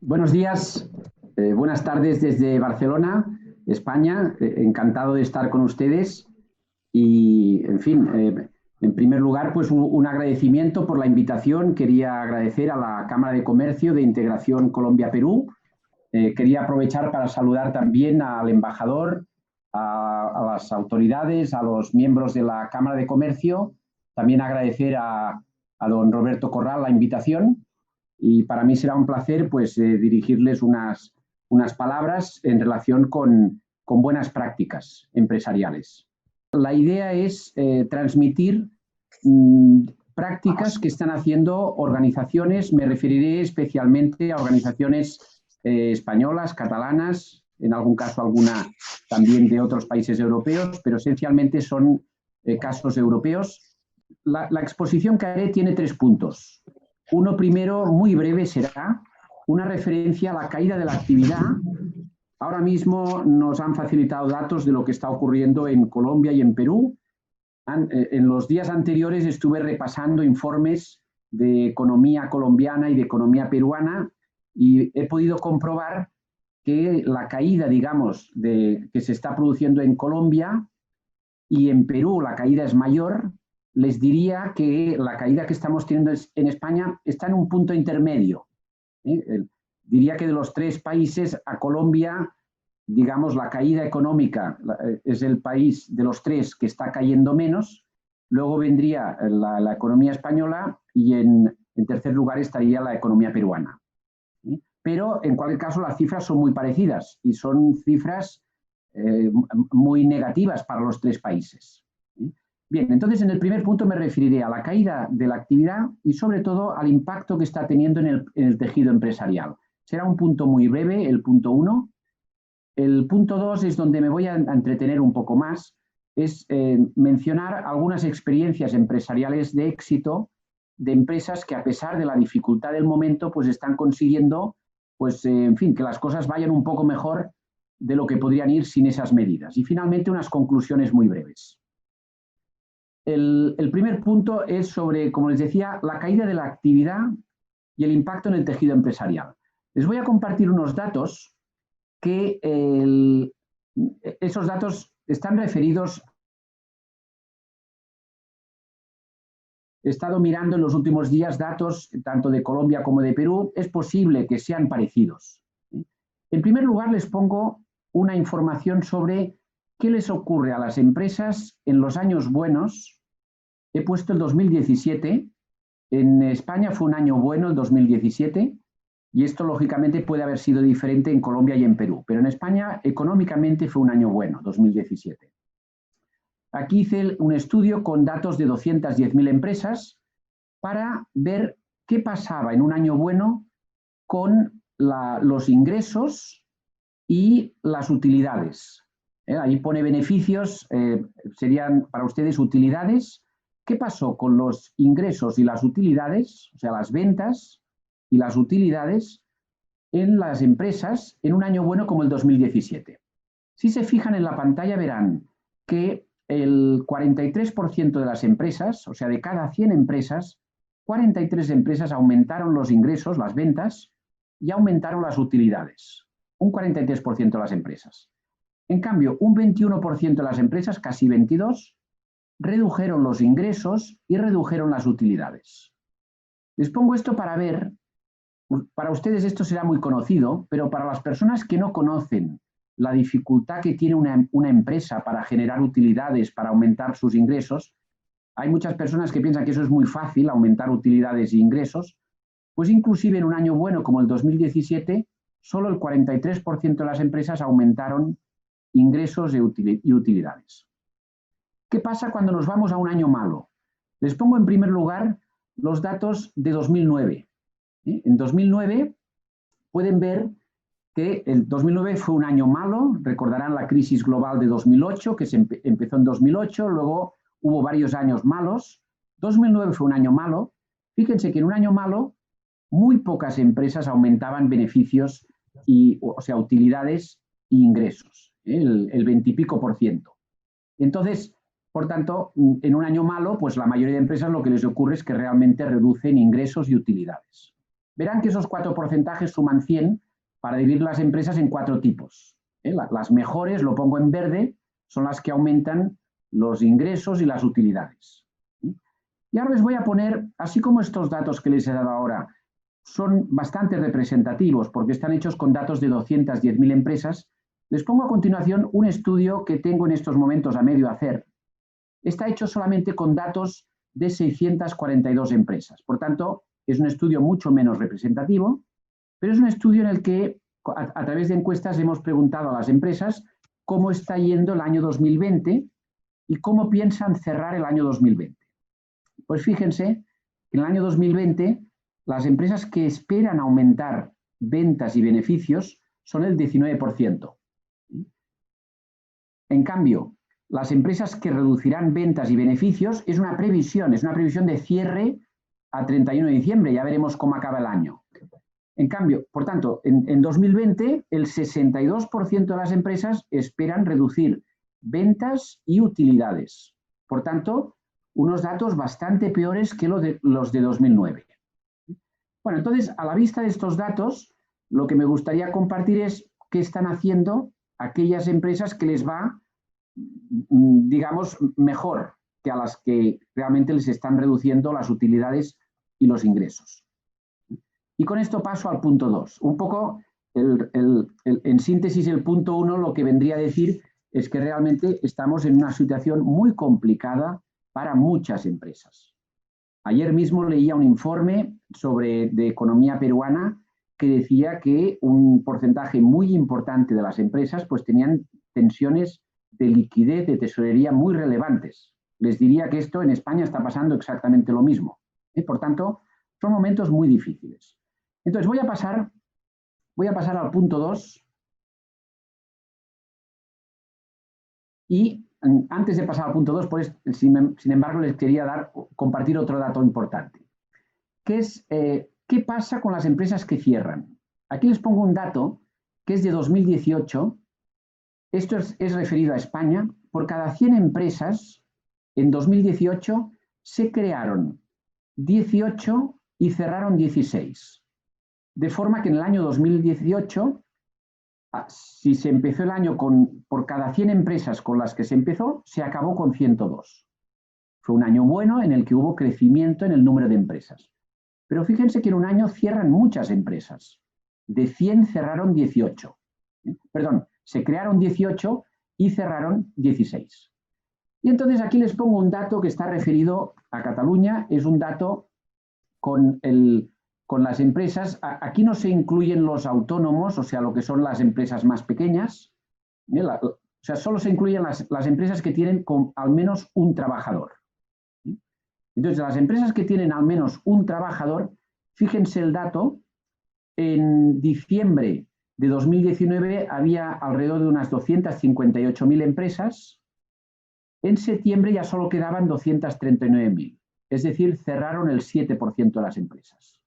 Buenos días, buenas tardes desde Barcelona, España. Encantado de estar con ustedes y, en fin, en primer lugar, pues un agradecimiento por la invitación. Quería agradecer a la Cámara de Comercio de Integración Colombia-Perú. Quería aprovechar para saludar también al embajador, a las autoridades, a los miembros de la Cámara de Comercio. También agradecer a don Roberto Corral la invitación. Y para mí será un placer pues, dirigirles unas palabras en relación con buenas prácticas empresariales. La idea es transmitir prácticas que están haciendo organizaciones, me referiré especialmente a organizaciones españolas, catalanas, en algún caso alguna también de otros países europeos, pero esencialmente son casos europeos. La exposición que haré tiene 3 puntos. Uno primero, muy breve, será una referencia a la caída de la actividad. Ahora mismo nos han facilitado datos de lo que está ocurriendo en Colombia y en Perú. En los días anteriores estuve repasando informes de economía colombiana y de economía peruana y he podido comprobar que la caída, digamos, que se está produciendo en Colombia y en Perú la caída es mayor. Les diría que la caída que estamos teniendo en España está en un punto intermedio. Diría que de los 3 países, a Colombia, digamos, la caída económica es el país de los 3 que está cayendo menos. Luego vendría la economía española y en tercer lugar estaría la economía peruana. Pero en cualquier caso las cifras son muy parecidas y son cifras muy negativas para los 3 países. Bien, entonces en el primer punto me referiré a la caída de la actividad y sobre todo al impacto que está teniendo en el tejido empresarial. Será un punto muy breve, el punto 1. El punto 2 es donde me voy a entretener un poco más, es mencionar algunas experiencias empresariales de éxito de empresas que a pesar de la dificultad del momento pues están consiguiendo, pues en fin, que las cosas vayan un poco mejor de lo que podrían ir sin esas medidas. Y finalmente unas conclusiones muy breves. El primer punto es sobre, como les decía, la caída de la actividad y el impacto en el tejido empresarial. Les voy a compartir unos datos que esos datos están referidos. He estado mirando en los últimos días datos tanto de Colombia como de Perú. Es posible que sean parecidos. En primer lugar, les pongo una información sobre qué les ocurre a las empresas en los años buenos. He puesto el 2017. En España fue un año bueno el 2017 y esto lógicamente puede haber sido diferente en Colombia y en Perú, pero en España económicamente fue un año bueno, 2017. Aquí hice un estudio con datos de 210.000 empresas para ver qué pasaba en un año bueno con los ingresos y las utilidades. Ahí pone beneficios, serían para ustedes utilidades. ¿Qué pasó con los ingresos y las utilidades, o sea, las ventas y las utilidades en las empresas en un año bueno como el 2017? Si se fijan en la pantalla verán que el 43% de las empresas, o sea, de cada 100 empresas, 43 empresas aumentaron los ingresos, las ventas, y aumentaron las utilidades. Un 43% de las empresas. En cambio, un 21% de las empresas, casi 22%, redujeron los ingresos y redujeron las utilidades. Les pongo esto para ver, para ustedes esto será muy conocido, pero para las personas que no conocen la dificultad que tiene una empresa para generar utilidades, para aumentar sus ingresos, hay muchas personas que piensan que eso es muy fácil, aumentar utilidades e ingresos, pues inclusive en un año bueno como el 2017, solo el 43% de las empresas aumentaron ingresos y utilidades. ¿Qué pasa cuando nos vamos a un año malo? Les pongo en primer lugar los datos de 2009. En 2009 pueden ver que el 2009 fue un año malo. Recordarán la crisis global de 2008, que empezó en 2008, luego hubo varios años malos. 2009 fue un año malo. Fíjense que en un año malo muy pocas empresas aumentaban beneficios, o sea, utilidades e ingresos, el 20 y pico %. Entonces, por tanto, en un año malo, pues la mayoría de empresas lo que les ocurre es que realmente reducen ingresos y utilidades. verán que esos 4 porcentajes suman 100 para dividir las empresas en 4 tipos. Las mejores, lo pongo en verde, son las que aumentan los ingresos y las utilidades. Y ahora les voy a poner, así como estos datos que les he dado ahora son bastante representativos porque están hechos con datos de 210.000 empresas, les pongo a continuación un estudio que tengo en estos momentos a medio hacer. Está hecho solamente con datos de 642 empresas. Por tanto, es un estudio mucho menos representativo, pero es un estudio en el que a través de encuestas hemos preguntado a las empresas cómo está yendo el año 2020 y cómo piensan cerrar el año 2020. Pues fíjense que en el año 2020 las empresas que esperan aumentar ventas y beneficios son el 19%. En cambio, las empresas que reducirán ventas y beneficios es una previsión de cierre a 31 de diciembre, ya veremos cómo acaba el año. En cambio, por tanto, en 2020 el 62% de las empresas esperan reducir ventas y utilidades. Por tanto, unos datos bastante peores que los de 2009. Bueno, entonces, a la vista de estos datos, lo que me gustaría compartir es qué están haciendo aquellas empresas que les va, digamos, mejor que a las que realmente les están reduciendo las utilidades y los ingresos. Y con esto paso al punto 2. Un poco, en síntesis, el punto 1 lo que vendría a decir es que realmente estamos en una situación muy complicada para muchas empresas. Ayer mismo leía un informe de economía peruana que decía que un porcentaje muy importante de las empresas pues tenían tensiones de liquidez, de tesorería muy relevantes. Les diría que esto en España está pasando exactamente lo mismo. Por tanto, son momentos muy difíciles. Entonces voy a pasar al punto 2 y antes de pasar al punto 2, pues, sin embargo, les quería compartir otro dato importante, que es qué pasa con las empresas que cierran. Aquí les pongo un dato que es de 2018, esto es referido a España. Por cada 100 empresas, en 2018 se crearon 18 y cerraron 16. De forma que en el año 2018, si se empezó el año por cada 100 empresas con las que se empezó, se acabó con 102. Fue un año bueno en el que hubo crecimiento en el número de empresas. Pero fíjense que en un año cierran muchas empresas. De 100 cerraron 18. Perdón, se crearon 18 y cerraron 16. Y entonces aquí les pongo un dato que está referido a Cataluña. Es un dato con las empresas. Aquí no se incluyen los autónomos, o sea, lo que son las empresas más pequeñas. O sea, solo se incluyen las empresas que tienen al menos un trabajador. Entonces, las empresas que tienen al menos un trabajador, fíjense el dato, en diciembre de 2019 había alrededor de unas 258.000 empresas. En septiembre ya solo quedaban 239.000. Es decir, cerraron el 7% de las empresas.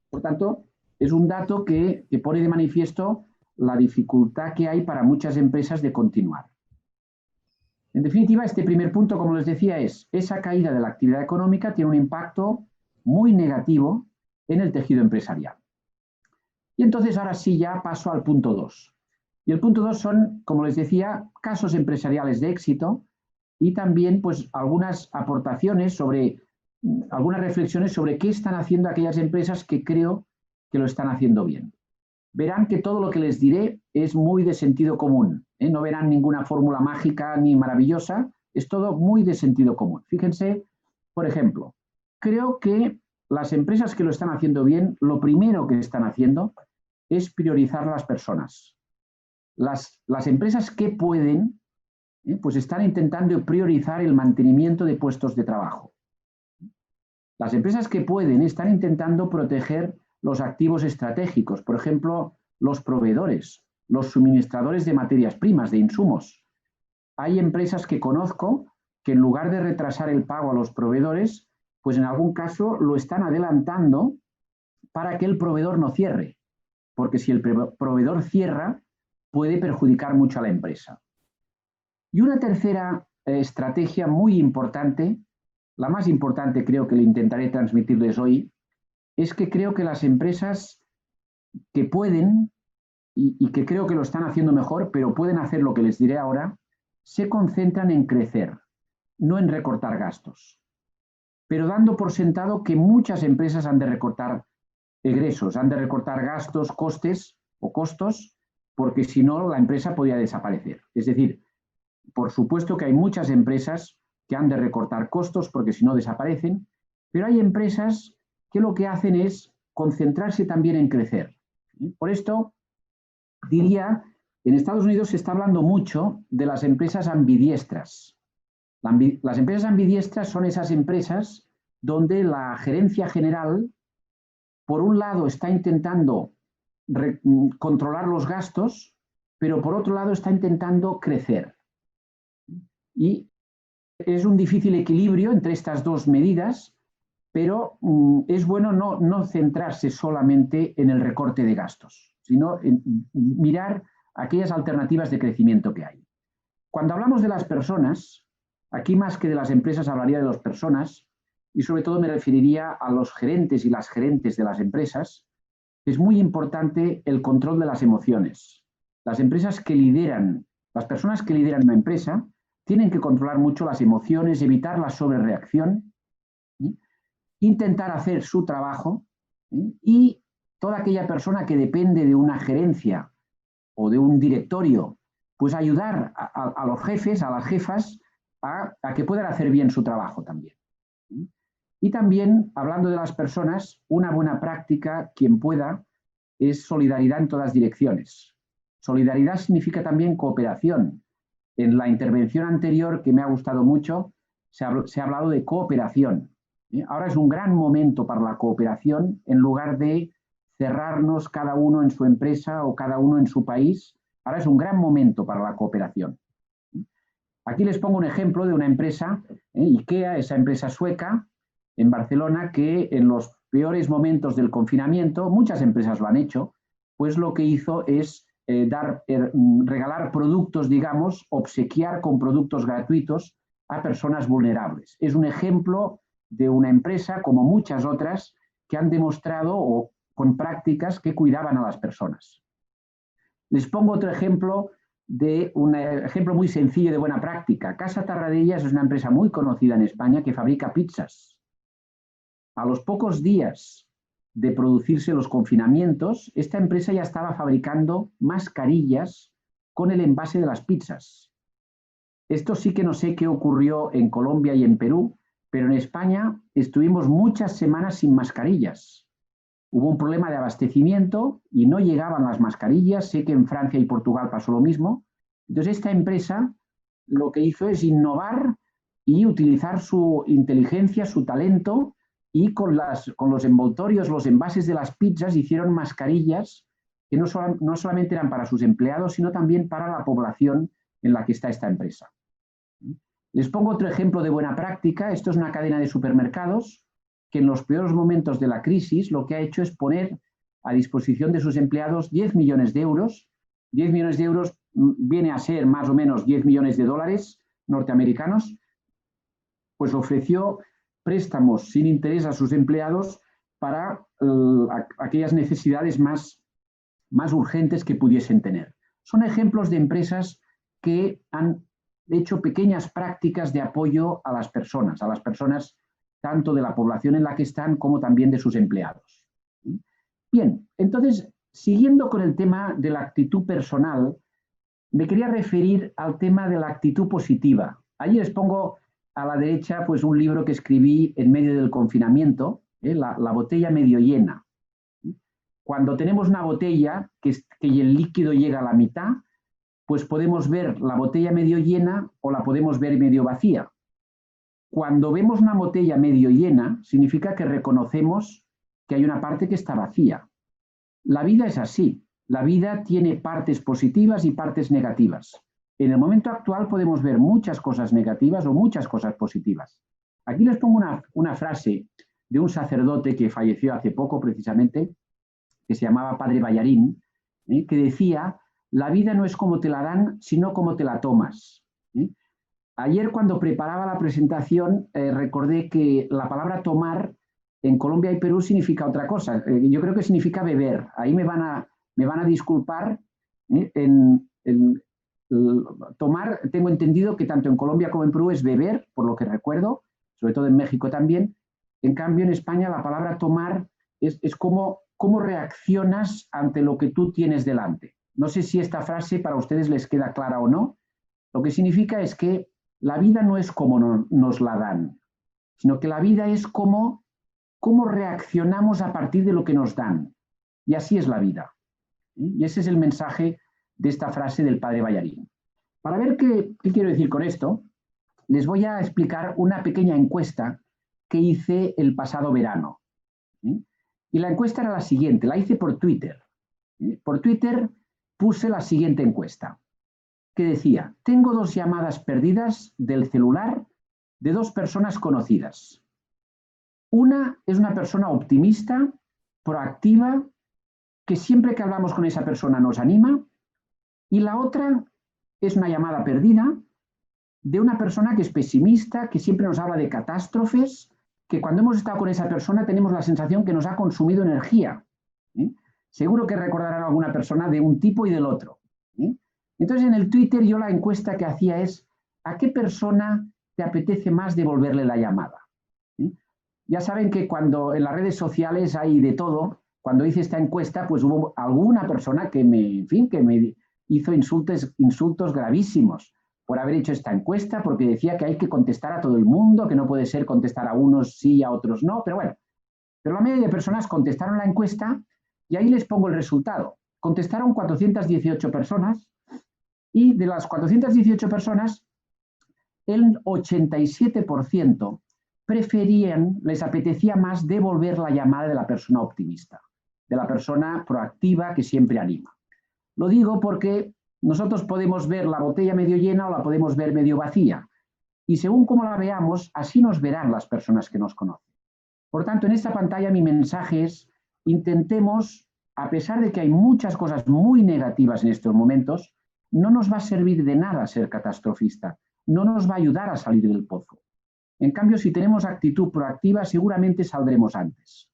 Por tanto, es un dato que pone de manifiesto la dificultad que hay para muchas empresas de continuar. En definitiva, este primer punto, como les decía, esa caída de la actividad económica tiene un impacto muy negativo en el tejido empresarial. Y entonces ahora sí ya paso al punto 2. Y el punto 2 son, como les decía, casos empresariales de éxito y también pues algunas aportaciones algunas reflexiones sobre qué están haciendo aquellas empresas que creo que lo están haciendo bien. Verán que todo lo que les diré es muy de sentido común. No verán ninguna fórmula mágica ni maravillosa, es todo muy de sentido común. Fíjense, por ejemplo, creo que las empresas que lo están haciendo bien, lo primero que están haciendo es priorizar a las personas. Las empresas que pueden, pues están intentando priorizar el mantenimiento de puestos de trabajo. Las empresas que pueden están intentando proteger los activos estratégicos, por ejemplo, los proveedores, los suministradores de materias primas, de insumos. Hay empresas que conozco que en lugar de retrasar el pago a los proveedores, pues en algún caso lo están adelantando para que el proveedor no cierre, porque si el proveedor cierra, puede perjudicar mucho a la empresa. Y una tercera estrategia muy importante, la más importante creo que le intentaré transmitirles hoy, es que creo que las empresas que pueden, y que creo que lo están haciendo mejor, pero pueden hacer lo que les diré ahora, se concentran en crecer, no en recortar gastos, pero dando por sentado que muchas empresas han de recortar egresos, han de recortar gastos, costes o costos, porque si no la empresa podría desaparecer. Es decir, por supuesto que hay muchas empresas que han de recortar costos porque si no desaparecen, pero hay empresas que lo que hacen es concentrarse también en crecer. Por esto, diría, en Estados Unidos se está hablando mucho de las empresas ambidiestras. Las empresas ambidiestras son esas empresas donde la gerencia general, por un lado, está intentando controlar los gastos, pero por otro lado está intentando crecer. Y es un difícil equilibrio entre estas dos medidas, pero es bueno no centrarse solamente en el recorte de gastos, sino en mirar aquellas alternativas de crecimiento que hay. Cuando hablamos de las personas, aquí más que de las empresas hablaría de las personas y sobre todo me referiría a los gerentes y las gerentes de las empresas. Es muy importante el control de las emociones. Las empresas que lideran, las personas que lideran una empresa tienen que controlar mucho las emociones, evitar la sobrereacción, ¿sí? Intentar hacer su trabajo, ¿sí? Y toda aquella persona que depende de una gerencia o de un directorio, pues ayudar a los jefes, a las jefas, a que puedan hacer bien su trabajo también. ¿Sí? Y también, hablando de las personas, una buena práctica, quien pueda, es solidaridad en todas direcciones. Solidaridad significa también cooperación. En la intervención anterior, que me ha gustado mucho, se ha hablado de cooperación. Ahora es un gran momento para la cooperación, en lugar de cerrarnos cada uno en su empresa o cada uno en su país. Ahora es un gran momento para la cooperación. Aquí les pongo un ejemplo de una empresa, IKEA, esa empresa sueca, en Barcelona, que en los peores momentos del confinamiento, muchas empresas lo han hecho, pues lo que hizo es regalar productos, digamos, obsequiar con productos gratuitos a personas vulnerables. Es un ejemplo de una empresa, como muchas otras, que han demostrado con prácticas que cuidaban a las personas. Les pongo otro ejemplo un ejemplo muy sencillo de buena práctica. Casa Tarradellas es una empresa muy conocida en España que fabrica pizzas. A los pocos días de producirse los confinamientos, esta empresa ya estaba fabricando mascarillas con el envase de las pizzas. Esto sí que no sé qué ocurrió en Colombia y en Perú, pero en España estuvimos muchas semanas sin mascarillas. Hubo un problema de abastecimiento y no llegaban las mascarillas. Sé que en Francia y Portugal pasó lo mismo. Entonces esta empresa lo que hizo es innovar y utilizar su inteligencia, su talento, y con los envoltorios, los envases de las pizzas hicieron mascarillas que no solamente eran para sus empleados, sino también para la población en la que está esta empresa. Les pongo otro ejemplo de buena práctica. Esto es una cadena de supermercados que en los peores momentos de la crisis lo que ha hecho es poner a disposición de sus empleados 10 millones de euros. 10 millones de euros viene a ser más o menos 10 millones de dólares norteamericanos. Pues ofreció préstamos sin interés a sus empleados para aquellas necesidades más urgentes que pudiesen tener. Son ejemplos de empresas que han hecho pequeñas prácticas de apoyo a las personas tanto de la población en la que están como también de sus empleados. Bien, entonces, siguiendo con el tema de la actitud personal, me quería referir al tema de la actitud positiva. Allí les pongo a la derecha pues un libro que escribí en medio del confinamiento, la botella medio llena. Cuando tenemos una botella que el líquido llega a la mitad, pues podemos ver la botella medio llena o la podemos ver medio vacía. Cuando vemos una botella medio llena, significa que reconocemos que hay una parte que está vacía. La vida es así. La vida tiene partes positivas y partes negativas. En el momento actual podemos ver muchas cosas negativas o muchas cosas positivas. Aquí les pongo una frase de un sacerdote que falleció hace poco precisamente, que se llamaba Padre Ballarín, que decía: la vida no es como te la dan, sino como te la tomas. Ayer, cuando preparaba la presentación, recordé que la palabra tomar en Colombia y Perú significa otra cosa. Yo creo que significa beber. Ahí me van a disculpar. Tomar, tengo entendido que tanto en Colombia como en Perú es beber, por lo que recuerdo, sobre todo en México también. En cambio, en España la palabra tomar es cómo reaccionas ante lo que tú tienes delante. No sé si esta frase para ustedes les queda clara o no. Lo que significa es que la vida no es como nos la dan, sino que la vida es cómo reaccionamos a partir de lo que nos dan. Y así es la vida. Y ese es el mensaje de esta frase del padre Ballarín. Para ver qué quiero decir con esto, les voy a explicar una pequeña encuesta que hice el pasado verano. Y la encuesta era la siguiente, la hice por Twitter. Por Twitter puse la siguiente encuesta, que decía: tengo 2 llamadas perdidas del celular de 2 personas conocidas. Una es una persona optimista, proactiva, que siempre que hablamos con esa persona nos anima, y la otra es una llamada perdida de una persona que es pesimista, que siempre nos habla de catástrofes, que cuando hemos estado con esa persona tenemos la sensación que nos ha consumido energía. Seguro que recordarán a alguna persona de un tipo y del otro. Entonces en el Twitter yo la encuesta que hacía es: ¿a qué persona te apetece más devolverle la llamada? Ya saben que cuando en las redes sociales hay de todo. Cuando hice esta encuesta, pues hubo alguna persona que me hizo insultos gravísimos por haber hecho esta encuesta, porque decía que hay que contestar a todo el mundo, que no puede ser contestar a unos sí y a otros no, pero bueno. Pero la mayoría de personas contestaron la encuesta y ahí les pongo el resultado. Contestaron 418 personas y de las 418 personas, el 87% les apetecía más devolver la llamada de la persona optimista, de la persona proactiva que siempre anima. Lo digo porque nosotros podemos ver la botella medio llena o la podemos ver medio vacía. Y según cómo la veamos, así nos verán las personas que nos conocen. Por tanto, en esta pantalla mi mensaje es: intentemos, a pesar de que hay muchas cosas muy negativas en estos momentos, no nos va a servir de nada ser catastrofista, no nos va a ayudar a salir del pozo. En cambio, si tenemos actitud proactiva, seguramente saldremos antes.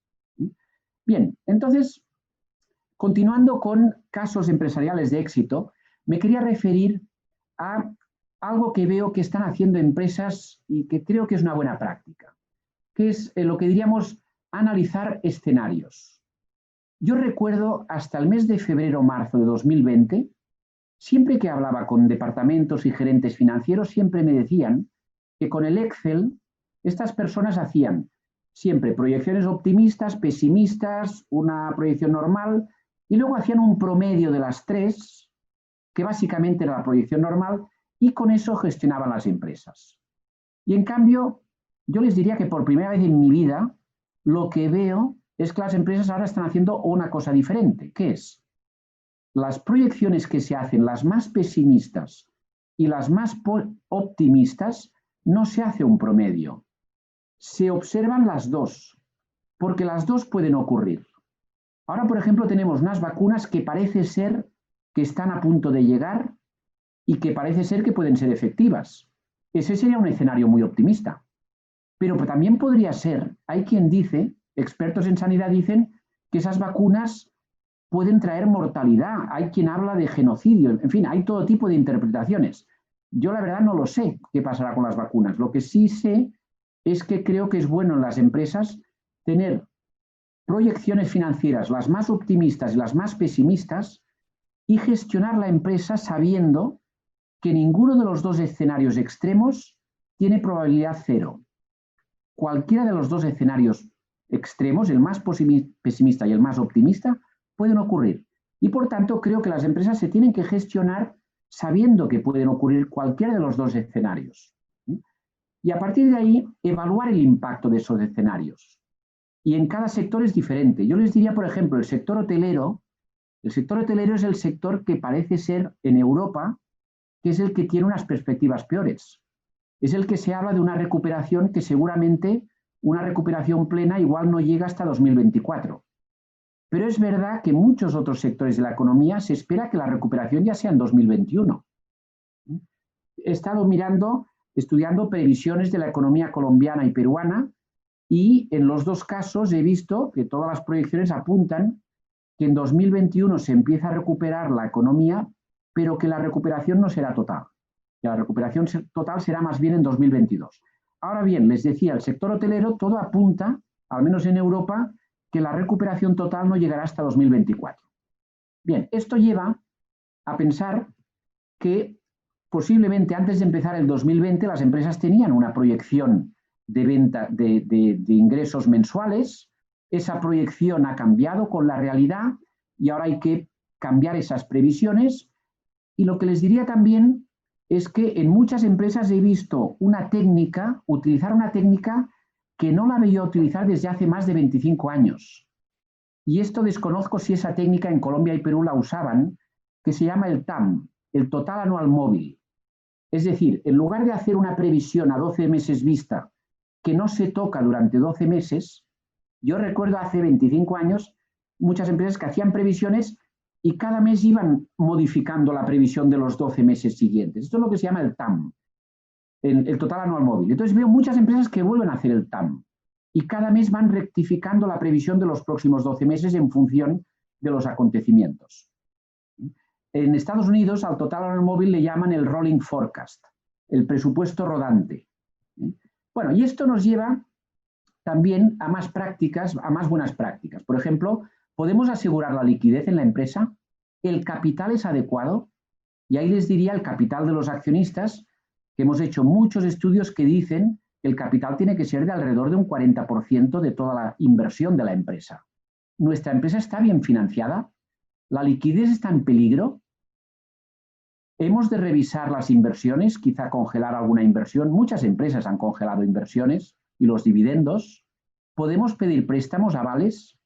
Bien, entonces, continuando con casos empresariales de éxito, me quería referir a algo que veo que están haciendo empresas y que creo que es una buena práctica, que es lo que diríamos analizar escenarios. Yo recuerdo hasta el mes de febrero-marzo de 2020, siempre que hablaba con departamentos y gerentes financieros, siempre me decían que con el Excel estas personas hacían siempre proyecciones optimistas, pesimistas, una proyección normal, y luego hacían un promedio de las 3, que básicamente era la proyección normal, y con eso gestionaban las empresas. Y en cambio, yo les diría que por primera vez en mi vida, lo que veo es que las empresas ahora están haciendo una cosa diferente, que es las proyecciones que se hacen, las más pesimistas y las más optimistas, no se hace un promedio. Se observan las dos, porque las dos pueden ocurrir. Ahora, por ejemplo, tenemos unas vacunas que parece ser que están a punto de llegar y que parece ser que pueden ser efectivas. Ese sería un escenario muy optimista. Pero también podría ser, hay quien dice, expertos en sanidad dicen, que esas vacunas pueden traer mortalidad. Hay quien habla de genocidio. En fin, hay todo tipo de interpretaciones. Yo la verdad no lo sé qué pasará con las vacunas. Lo que sí sé es que creo que es bueno en las empresas tener proyecciones financieras, las más optimistas y las más pesimistas, y gestionar la empresa sabiendo que ninguno de los dos escenarios extremos tiene probabilidad 0. Cualquiera de los dos escenarios extremos, el más pesimista y el más optimista, pueden ocurrir. Y por tanto creo que las empresas se tienen que gestionar sabiendo que pueden ocurrir cualquiera de los dos escenarios. Y a partir de ahí, evaluar el impacto de esos escenarios. Y en cada sector es diferente. Yo les diría, por ejemplo, el sector hotelero es el sector que parece ser en Europa, que es el que tiene unas perspectivas peores. Es el que se habla de una recuperación que seguramente, una recuperación plena, igual no llega hasta 2024. Pero es verdad que en muchos otros sectores de la economía se espera que la recuperación ya sea en 2021. He estado estudiando previsiones de la economía colombiana y peruana, Y en los dos casos he visto que todas las proyecciones apuntan que en 2021 se empieza a recuperar la economía, pero que la recuperación no será total. Que la recuperación total será más bien en 2022. Ahora bien, les decía, el sector hotelero todo apunta, al menos en Europa, que la recuperación total no llegará hasta 2024. Bien, esto lleva a pensar que posiblemente antes de empezar el 2020 las empresas tenían una proyección de venta de ingresos mensuales. Esa proyección ha cambiado con la realidad y ahora hay que cambiar esas previsiones. Y lo que les diría también es que en muchas empresas he visto utilizar una técnica que no la veía utilizar desde hace más de 25 años. Y esto desconozco si esa técnica en Colombia y Perú la usaban, que se llama el TAM, el Total Anual Móvil. Es decir, en lugar de hacer una previsión a 12 meses vista que no se toca durante 12 meses, yo recuerdo hace 25 años muchas empresas que hacían previsiones y cada mes iban modificando la previsión de los 12 meses siguientes. Esto es lo que se llama el TAM, el Total Anual Móvil. Entonces veo muchas empresas que vuelven a hacer el TAM y cada mes van rectificando la previsión de los próximos 12 meses en función de los acontecimientos. En Estados Unidos al Total Anual Móvil le llaman el Rolling Forecast, el presupuesto rodante. Bueno, y esto nos lleva también a más prácticas, a más buenas prácticas. Por ejemplo, ¿podemos asegurar la liquidez en la empresa? ¿El capital es adecuado? Y ahí les diría el capital de los accionistas, que hemos hecho muchos estudios que dicen que el capital tiene que ser de alrededor de un 40% de toda la inversión de la empresa. ¿Nuestra empresa está bien financiada? ¿La liquidez está en peligro? ¿Hemos de revisar las inversiones, quizá congelar alguna inversión? Muchas empresas han congelado inversiones y los dividendos. ¿Podemos pedir préstamos, avales?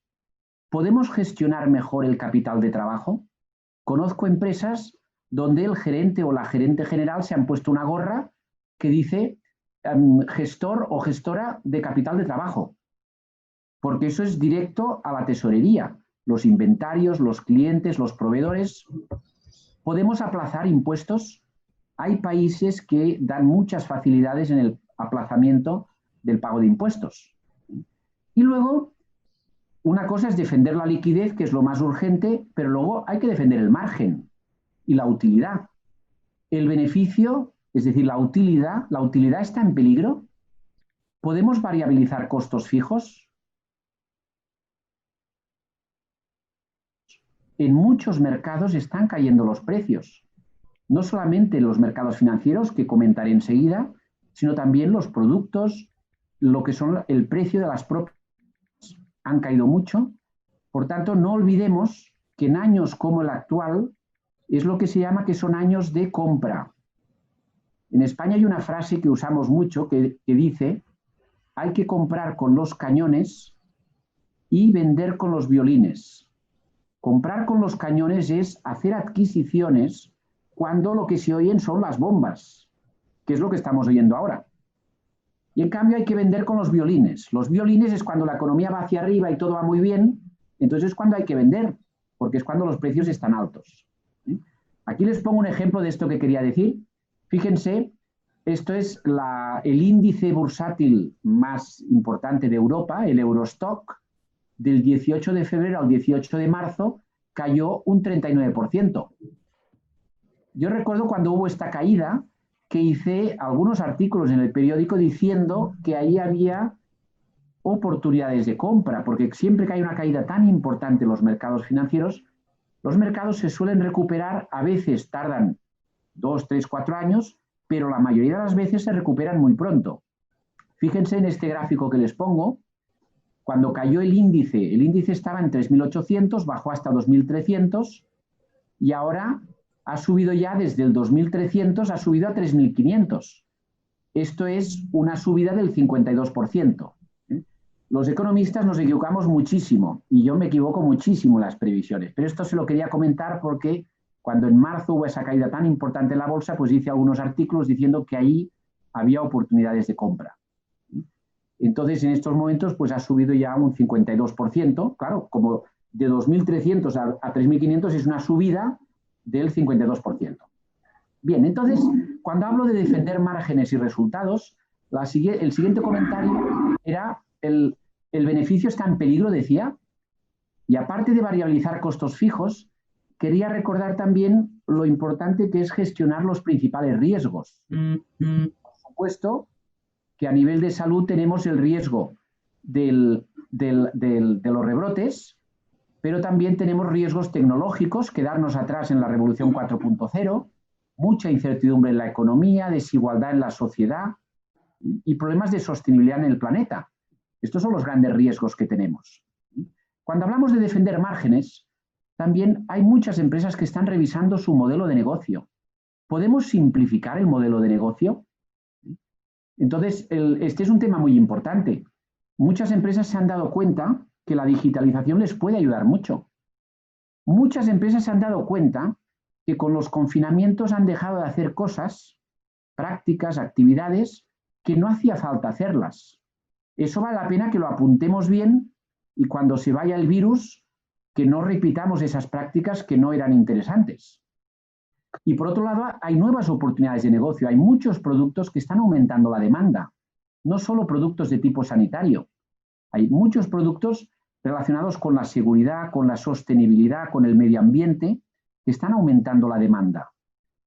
¿Podemos gestionar mejor el capital de trabajo? Conozco empresas donde el gerente o la gerente general se han puesto una gorra que dice gestor o gestora de capital de trabajo, porque eso es directo a la tesorería, los inventarios, los clientes, los proveedores. ¿Podemos aplazar impuestos? Hay países que dan muchas facilidades en el aplazamiento del pago de impuestos. Y luego, una cosa es defender la liquidez, que es lo más urgente, pero luego hay que defender el margen y la utilidad. El beneficio, es decir, la utilidad está en peligro. ¿Podemos variabilizar costos fijos? En muchos mercados están cayendo los precios. No solamente en los mercados financieros, que comentaré enseguida, sino también los productos, lo que son el precio de las propiedades han caído mucho. Por tanto, no olvidemos que en años como el actual es lo que se llama que son años de compra. En España hay una frase que usamos mucho que dice: hay que comprar con los cañones y vender con los violines. Comprar con los cañones es hacer adquisiciones cuando lo que se oyen son las bombas, que es lo que estamos oyendo ahora. Y en cambio hay que vender con los violines. Los violines es cuando la economía va hacia arriba y todo va muy bien, entonces es cuando hay que vender, porque es cuando los precios están altos. Aquí les pongo un ejemplo de esto que quería decir. Fíjense, esto es el índice bursátil más importante de Europa, el Eurostock. Del 18 de febrero al 18 de marzo cayó un 39%. Yo recuerdo cuando hubo esta caída que hice algunos artículos en el periódico diciendo que ahí había oportunidades de compra, porque siempre que hay una caída tan importante en los mercados financieros, los mercados se suelen recuperar, a veces tardan 2, 3, 4 años, pero la mayoría de las veces se recuperan muy pronto. Fíjense en este gráfico que les pongo. Cuando cayó el índice estaba en 3.800, bajó hasta 2.300 y ahora ha subido ya desde el 2.300, ha subido a 3.500. Esto es una subida del 52%. Los economistas nos equivocamos muchísimo y yo me equivoco muchísimo en las previsiones, pero esto se lo quería comentar porque cuando en marzo hubo esa caída tan importante en la bolsa, pues hice algunos artículos diciendo que ahí había oportunidades de compra. Entonces, en estos momentos, pues ha subido ya un 52%. Claro, como de 2.300 a 3.500 es una subida del 52%. Bien, entonces, cuando hablo de defender márgenes y resultados, el siguiente comentario era el beneficio está en peligro, decía, y aparte de variabilizar costos fijos, quería recordar también lo importante que es gestionar los principales riesgos. Por supuesto que a nivel de salud tenemos el riesgo de los rebrotes, pero también tenemos riesgos tecnológicos, quedarnos atrás en la revolución 4.0, mucha incertidumbre en la economía, desigualdad en la sociedad y problemas de sostenibilidad en el planeta. Estos son los grandes riesgos que tenemos. Cuando hablamos de defender márgenes, también hay muchas empresas que están revisando su modelo de negocio. ¿Podemos simplificar el modelo de negocio? Entonces, este es un tema muy importante. Muchas empresas se han dado cuenta que la digitalización les puede ayudar mucho. Muchas empresas se han dado cuenta que con los confinamientos han dejado de hacer cosas, prácticas, actividades, que no hacía falta hacerlas. Eso vale la pena que lo apuntemos bien y cuando se vaya el virus, que no repitamos esas prácticas que no eran interesantes. Y por otro lado, hay nuevas oportunidades de negocio. Hay muchos productos que están aumentando la demanda, no solo productos de tipo sanitario. Hay muchos productos relacionados con la seguridad, con la sostenibilidad, con el medio ambiente, que están aumentando la demanda.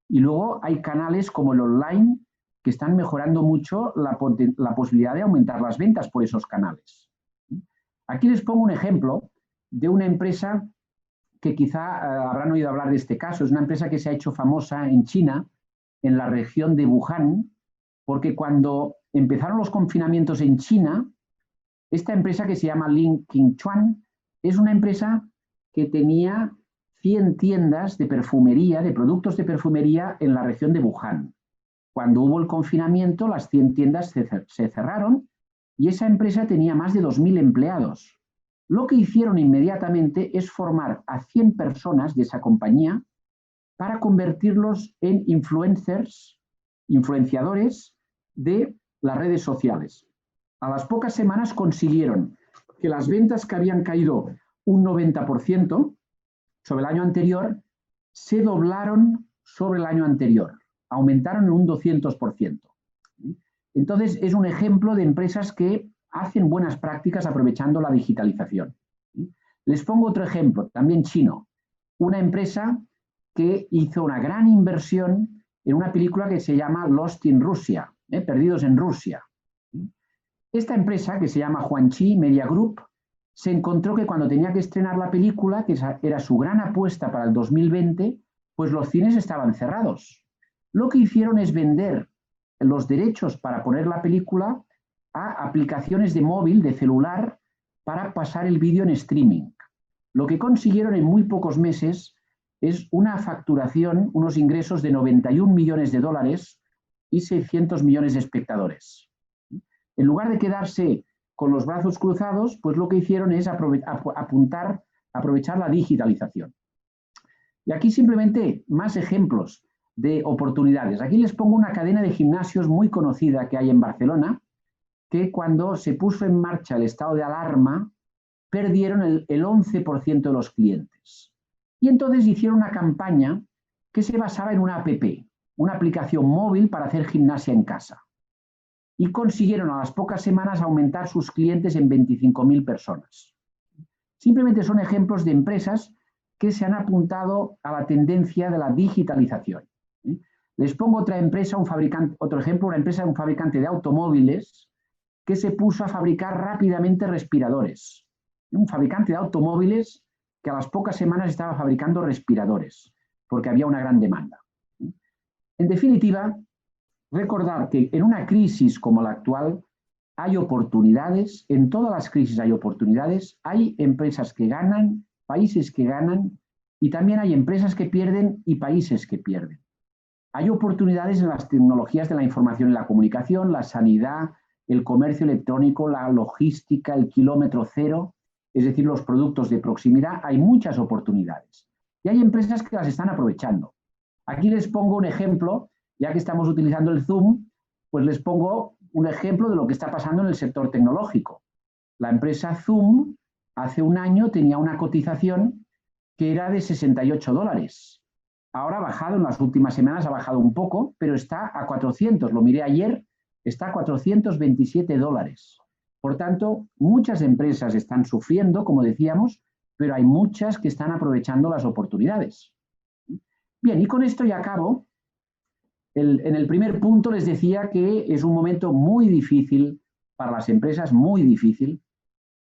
Y luego hay canales como el online que están mejorando mucho la posibilidad de aumentar las ventas por esos canales. Aquí les pongo un ejemplo de una empresa que quizá habrán oído hablar de este caso. Es una empresa que se ha hecho famosa en China, en la región de Wuhan, porque cuando empezaron los confinamientos en China, esta empresa que se llama Lin Qingchuan es una empresa que tenía 100 tiendas de perfumería, de productos de perfumería en la región de Wuhan. Cuando hubo el confinamiento, las 100 tiendas se cerraron y esa empresa tenía más de 2.000 empleados. Lo que hicieron inmediatamente es formar a 100 personas de esa compañía para convertirlos en influenciadores de las redes sociales. A las pocas semanas consiguieron que las ventas que habían caído un 90% sobre el año anterior se doblaron sobre el año anterior, aumentaron en un 200%. Entonces, es un ejemplo de empresas que hacen buenas prácticas aprovechando la digitalización. Les pongo otro ejemplo, también chino. Una empresa que hizo una gran inversión en una película que se llama Lost in Russia, Perdidos en Rusia. Esta empresa, que se llama Huanchi Media Group, se encontró que cuando tenía que estrenar la película, que era su gran apuesta para el 2020, pues los cines estaban cerrados. Lo que hicieron es vender los derechos para poner la película a aplicaciones de móvil, de celular, para pasar el vídeo en streaming. Lo que consiguieron en muy pocos meses es una facturación, unos ingresos de 91 millones de dólares y 600 millones de espectadores. En lugar de quedarse con los brazos cruzados, pues lo que hicieron es aprovechar la digitalización. Y aquí simplemente más ejemplos de oportunidades. Aquí les pongo una cadena de gimnasios muy conocida que hay en Barcelona, que cuando se puso en marcha el estado de alarma, perdieron el 11% de los clientes. Y entonces hicieron una campaña que se basaba en una app, una aplicación móvil para hacer gimnasia en casa. Y consiguieron a las pocas semanas aumentar sus clientes en 25.000 personas. Simplemente son ejemplos de empresas que se han apuntado a la tendencia de la digitalización. Les pongo otra empresa, otro ejemplo, una empresa de un fabricante de automóviles que se puso a fabricar rápidamente respiradores. Un fabricante de automóviles que a las pocas semanas estaba fabricando respiradores, porque había una gran demanda. En definitiva, recordar que en una crisis como la actual hay oportunidades, en todas las crisis hay oportunidades, hay empresas que ganan, países que ganan y también hay empresas que pierden y países que pierden. Hay oportunidades en las tecnologías de la información y la comunicación, la sanidad, el comercio electrónico, la logística, el kilómetro cero, es decir, los productos de proximidad. Hay muchas oportunidades y hay empresas que las están aprovechando. Aquí les pongo un ejemplo, ya que estamos utilizando el Zoom, pues les pongo un ejemplo de lo que está pasando en el sector tecnológico. La empresa Zoom hace un año tenía una cotización que era de $68. Ahora ha bajado, en las últimas semanas ha bajado un poco, pero está a 400, lo miré ayer, está a $427. Por tanto, muchas empresas están sufriendo, como decíamos, pero hay muchas que están aprovechando las oportunidades. Bien, y con esto ya acabo. En el primer punto les decía que es un momento muy difícil para las empresas, muy difícil.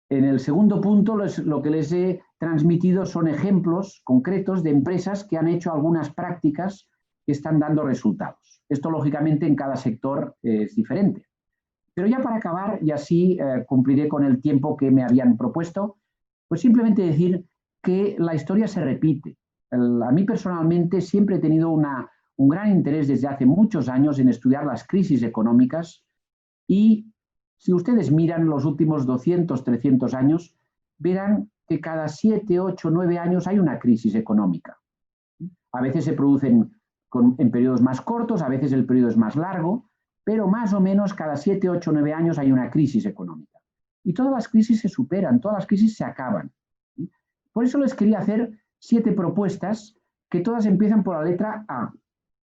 En el segundo punto, lo que les he transmitido son ejemplos concretos de empresas que han hecho algunas prácticas que están dando resultados. Esto, lógicamente, en cada sector es diferente. Pero ya para acabar, y así cumpliré con el tiempo que me habían propuesto, pues simplemente decir que la historia se repite. A mí personalmente siempre he tenido un gran interés desde hace muchos años en estudiar las crisis económicas y si ustedes miran los últimos 200, 300 años, verán que cada 7, 8, 9 años hay una crisis económica. A veces se producen en periodos más cortos, a veces el periodo es más largo, pero más o menos cada 7, 8, 9 años hay una crisis económica. Y todas las crisis se superan, todas las crisis se acaban. Por eso les quería hacer 7 propuestas que todas empiezan por la letra A.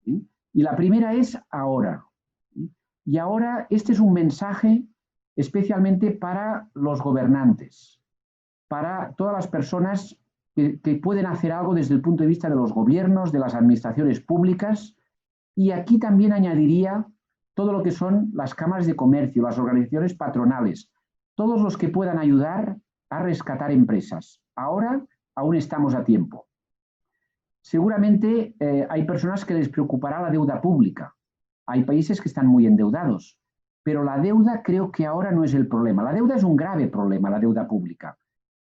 Y la primera es ahora. Y ahora este es un mensaje especialmente para los gobernantes, para todas las personas que pueden hacer algo desde el punto de vista de los gobiernos, de las administraciones públicas. Y aquí también añadiría todo lo que son las cámaras de comercio, las organizaciones patronales, todos los que puedan ayudar a rescatar empresas. Ahora aún estamos a tiempo. Seguramente hay personas que les preocupará la deuda pública. Hay países que están muy endeudados, pero la deuda creo que ahora no es el problema. La deuda es un grave problema, la deuda pública,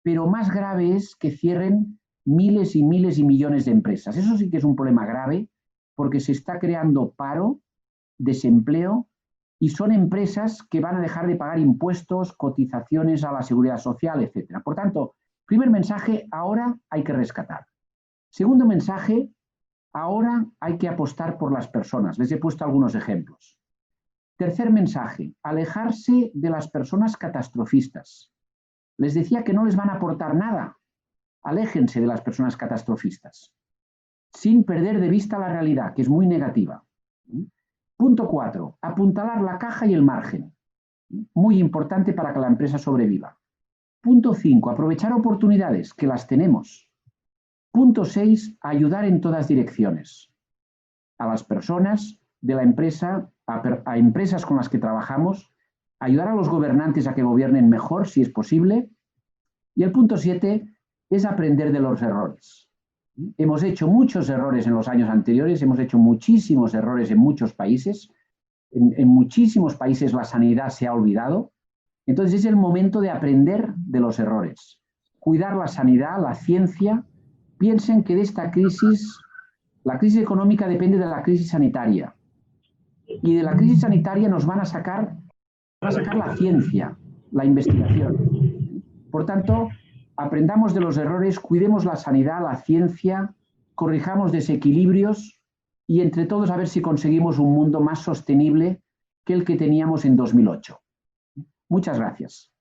pero más grave es que cierren miles y miles y millones de empresas. Eso sí que es un problema grave porque se está creando paro, desempleo y son empresas que van a dejar de pagar impuestos, cotizaciones a la seguridad social, etc. Por tanto, primer mensaje, ahora hay que rescatar. Segundo mensaje, ahora hay que apostar por las personas. Les he puesto algunos ejemplos. Tercer mensaje, alejarse de las personas catastrofistas. Les decía que no les van a aportar nada. Aléjense de las personas catastrofistas, sin perder de vista la realidad, que es muy negativa. Punto 4, apuntalar la caja y el margen. Muy importante para que la empresa sobreviva. Punto 5, aprovechar oportunidades, que las tenemos. Punto 6, ayudar en todas direcciones. A las personas de la empresa, a empresas con las que trabajamos, ayudar a los gobernantes a que gobiernen mejor, si es posible. Y el punto 7 es aprender de los errores. Hemos hecho muchos errores en los años anteriores, hemos hecho muchísimos errores en muchos países. En muchísimos países la sanidad se ha olvidado. Entonces es el momento de aprender de los errores. Cuidar la sanidad, la ciencia. Piensen que de esta crisis, la crisis económica depende de la crisis sanitaria. Y de la crisis sanitaria nos van a sacar la ciencia, la investigación. Por tanto, aprendamos de los errores, cuidemos la sanidad, la ciencia, corrijamos desequilibrios y entre todos a ver si conseguimos un mundo más sostenible que el que teníamos en 2008. Muchas gracias.